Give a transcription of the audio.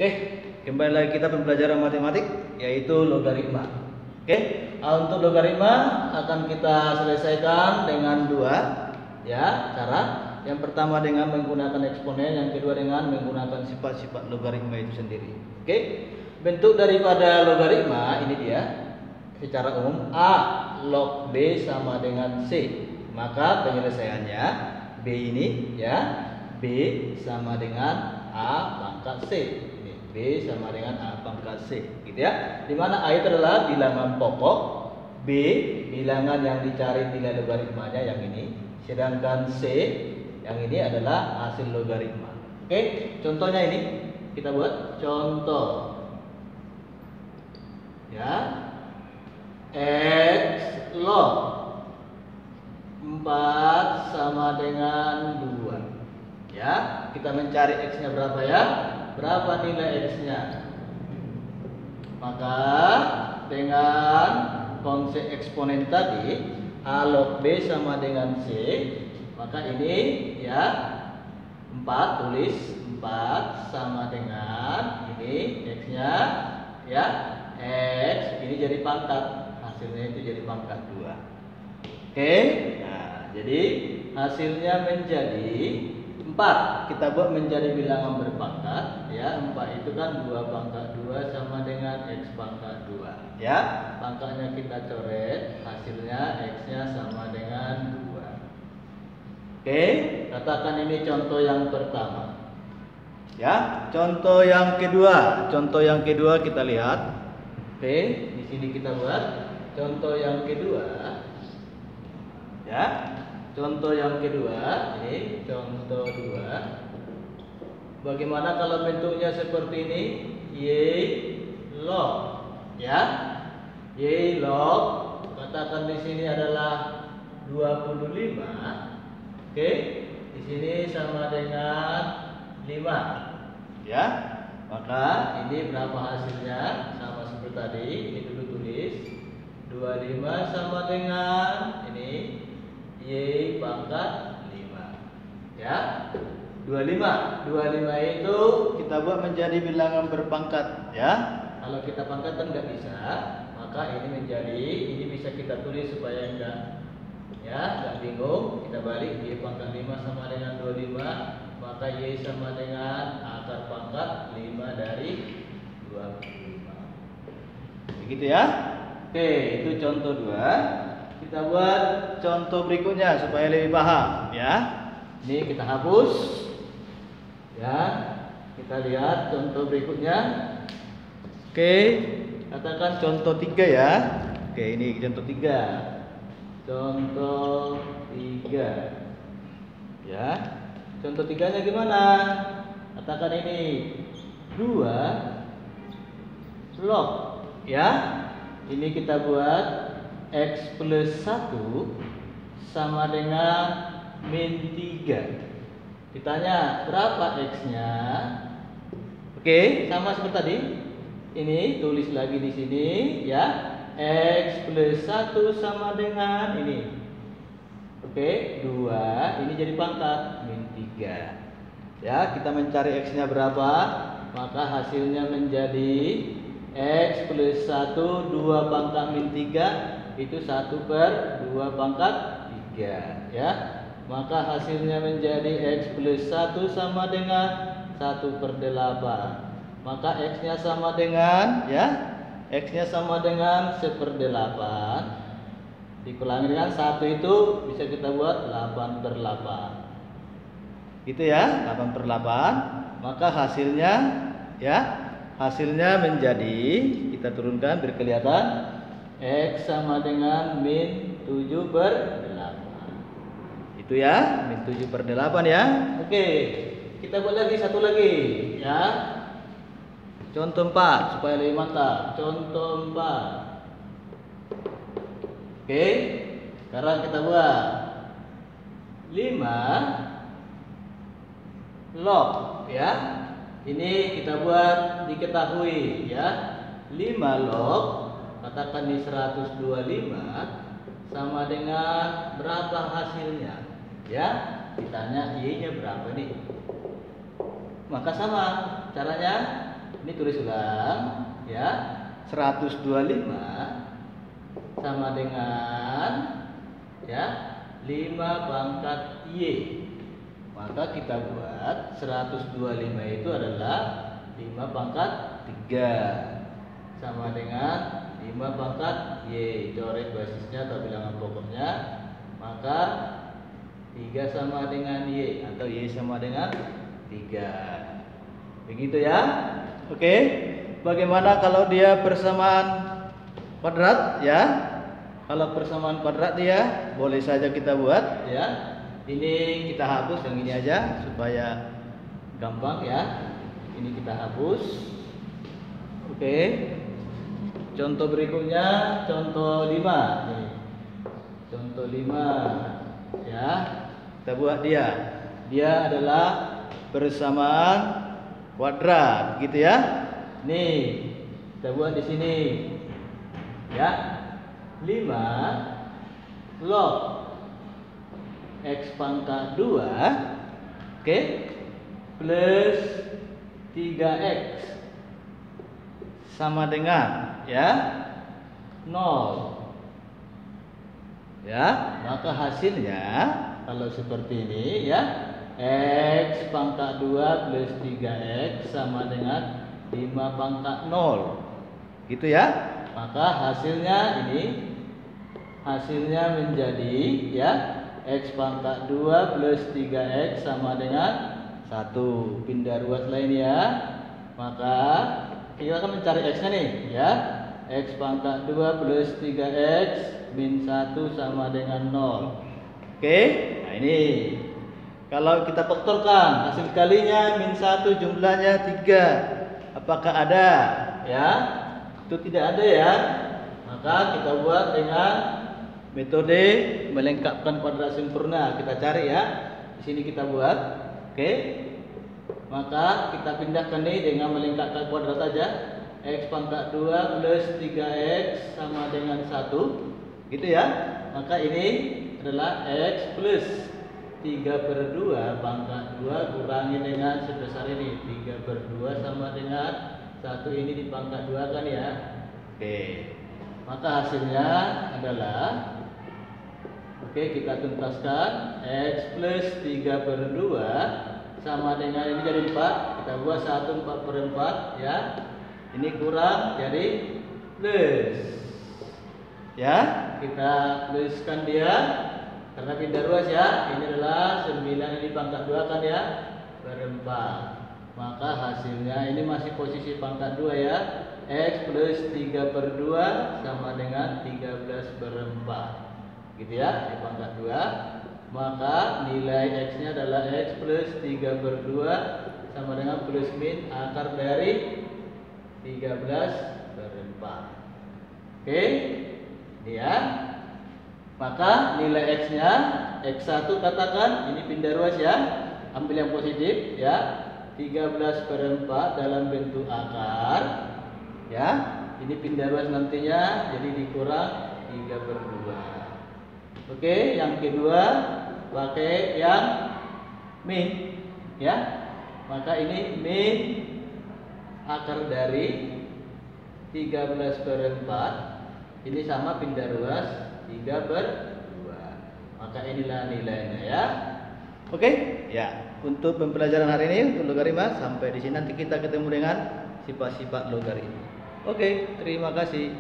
Oke, kembali lagi kita pembelajaran matematik yaitu logaritma. Oke, untuk logaritma akan kita selesaikan dengan dua cara. Yang pertama dengan menggunakan eksponen, yang kedua dengan menggunakan sifat-sifat logaritma itu sendiri. Oke, bentuk daripada logaritma ini dia. Secara umum A log B sama dengan C. Maka penyelesaiannya B ini B sama dengan A pangkat C. Ini B sama dengan A pangkat C, gitu ya. Di mana A itu adalah bilangan pokok, B bilangan yang dicari nilai logaritmanya yang ini, sedangkan C yang ini adalah hasil logaritma. Oke, contohnya ini kita buat contoh. X log 4 sama dengan 2. Kita mencari X-nya berapa ya? Berapa nilai X-nya? Maka dengan konsep eksponen tadi A log B sama dengan C, maka ini 4 tulis 4 sama dengan ini X-nya X ini jadi pangkat, hasilnya itu jadi pangkat 2. Oke, nah jadi hasilnya menjadi 4. Kita buat menjadi bilangan berpangkat 4 itu kan 2 pangkat 2 sama dengan X pangkat 2 pangkatnya kita coret, hasilnya X-nya sama dengan 2. Oke, katakan ini contoh yang pertama. Contoh yang kedua. Contoh yang kedua kita lihat. Oke, di sini kita buat contoh yang kedua. Contoh yang kedua, ini contoh 2. Bagaimana kalau bentuknya seperti ini? Y log, Y log. Katakan di sini adalah 25. Oke, di sini sama dengan 5. Maka ini berapa hasilnya? Sama seperti tadi. Ini dulu tulis 25 sama dengan ini Y pangkat 5. 25 itu kita buat menjadi bilangan berpangkat Kalau kita pangkatkan nggak bisa, maka ini bisa kita tulis supaya enggak bingung. Kita balik Y pangkat 5 sama dengan 25, maka Y sama dengan akar pangkat 5 dari 25. Begitu ya. Oke, itu contoh 2. Kita buat contoh berikutnya supaya lebih paham Ini kita hapus. Kita lihat contoh berikutnya. Oke, katakan contoh 3 Oke, ini contoh 3. Contoh 3. Contoh 3-nya gimana? Katakan ini 2 log Ini kita buat X plus 1 sama dengan min 3. Ditanya berapa X-nya? Oke, sama seperti tadi. Ini tulis lagi di sini X plus 1 sama dengan ini. Oke, 2. Ini jadi pangkat min 3. Kita mencari X-nya berapa? Maka hasilnya menjadi X plus 1 2 pangkat min 3 itu 1/2 pangkat 3 Maka hasilnya menjadi X plus 1 sama dengan 1/8. Maka X-nya sama dengan X-nya sama dengan 1/8. Dikurangi dengan 1 itu bisa kita buat 8/8. Gitu 8/8. Maka hasilnya hasilnya menjadi, kita turunkan biar kelihatan, X sama dengan min 7/8. Itu min 7/8 Oke, kita buat lagi satu lagi Contoh 4 supaya lebih mantap. Contoh 4. Oke, sekarang kita buat 5 log Ini kita buat diketahui 5 log, katakan di 125 sama dengan berapa hasilnya? Ditanya Y-nya berapa nih? Maka sama caranya Ini tulis ulang ya. 125 sama dengan ya 5 pangkat Y. Maka kita buat 125 itu adalah 5 pangkat 3 sama dengan 5 pangkat Y. Coret basisnya atau bilangan pokoknya. Maka 3 sama dengan Y atau Y sama dengan 3. Begitu ya. Oke. Bagaimana kalau dia persamaan kuadrat ya? Kalau persamaan kuadrat dia boleh saja kita buat ya. Ini kita hapus yang ini aja supaya gampang ya. Ini kita hapus. Oke. Contoh berikutnya contoh 5. Nih. Contoh 5 ya. Kita buat dia. Dia adalah persamaan kuadrat gitu ya. Nih, kita buat di sini. Ya. 5 log X pangkat 2 oke, plus 3X sama dengan ya 0. Ya, maka hasilnya kalau seperti ini ya, X pangkat 2 plus 3X sama dengan 5 pangkat 0. Gitu ya. Maka hasilnya ini menjadi ya X pangkat 2 plus 3X sama dengan 1. Pindah ruas lain ya. Maka kita akan mencari X nya nih ya. X pangkat 2 plus 3X min 1 sama dengan 0. Oke. Nah ini kalau kita faktorkan hasil kalinya min 1 jumlahnya 3. Apakah ada? Ya. Itu tidak ada ya. Maka kita buat dengan metode melengkapkan kuadrat sempurna. Kita cari ya. Di sini kita buat. Oke. Maka kita pindahkan nih dengan melengkapkan kuadrat saja. X pangkat 2 plus 3X sama dengan 1. Gitu ya. Maka ini adalah X plus 3/2 pangkat 2 kurangi dengan sebesar ini. 3/2 sama dengan 1 ini di pangkat 2 kan ya. Oke. Maka hasilnya adalah oke, kita tuntaskan X plus 3/2 sama dengan ini jadi 4. Kita buat 1 4/4 ya. Ini kurang jadi plus. Ya, kita pluskan dia karena pindah ruas ya. Ini adalah 9 ini pangkat 2 kan ya, /4. Maka hasilnya ini masih posisi pangkat 2 ya. X plus 3/2 sama dengan 13/4. Gitu ya, di pangkat 2. Maka nilai X nya adalah X plus 3/2 sama dengan plus min akar dari 13/4. Oke. Ini ya. Maka nilai X nya X1 katakan ini pindah ruas ya. Ambil yang positif ya. 13/4 dalam bentuk akar ya. Ini pindah ruas nantinya jadi dikurang 3/2. Oke, yang kedua pakai yang min ya. Maka ini min akar dari 13/4 ini sama pindah ruas 3/2. Maka inilah nilainya ya. Oke ya. Untuk pembelajaran hari ini untuk logaritma sampai di sini, nanti kita ketemu dengan sifat-sifat logaritma. Oke, terima kasih.